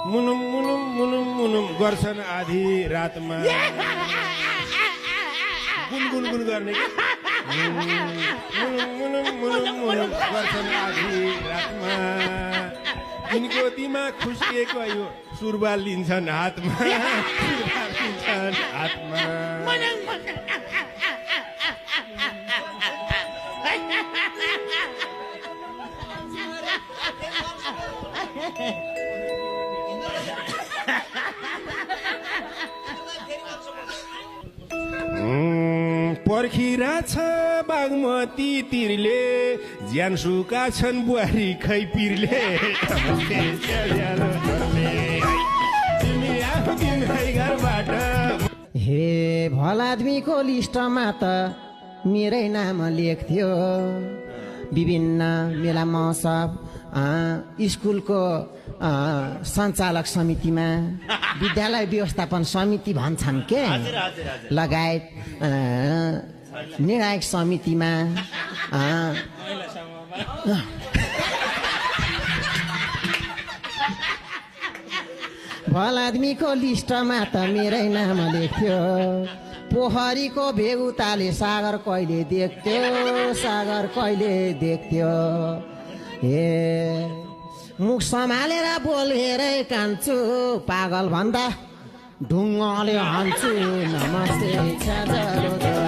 मुनुम मुनुम मुनुम मुनुम गर्छन् आधी रातमा गुनगुन गर्ने मुनुम मुनुम मुनुम मुनुम गर्छन् आधी रातमा यिनको दिमाग खुस्किएको यो सुरुवाल लिन्छन् हातमा सुरुवाल लिन्छन् हातमा पर्खिरहेछ बागमती तिरले ज्यान सुका छन् बुहारी खै पिरले हे भल आदमीको लिस्टमा त मेरै नाम लेख्थ्यो विभिन्न मेला महोत्सव स्कुलको सञ्चालक समितिमा विद्यालय व्यवस्थापन समिति भन्छन् के लगायत निर्णायक समितिमा भल आदमीको लिस्टमा त मेरै नाम लेख्थ्यो पोखरीको भेउताले सागर कहिले देख्थ्यो सागर कहिले देख्थ्यो हे मुख सम्हालेर बोलेरै कान्छु पागल भन्दा ढुङ्गाले हान्छु नमस्ते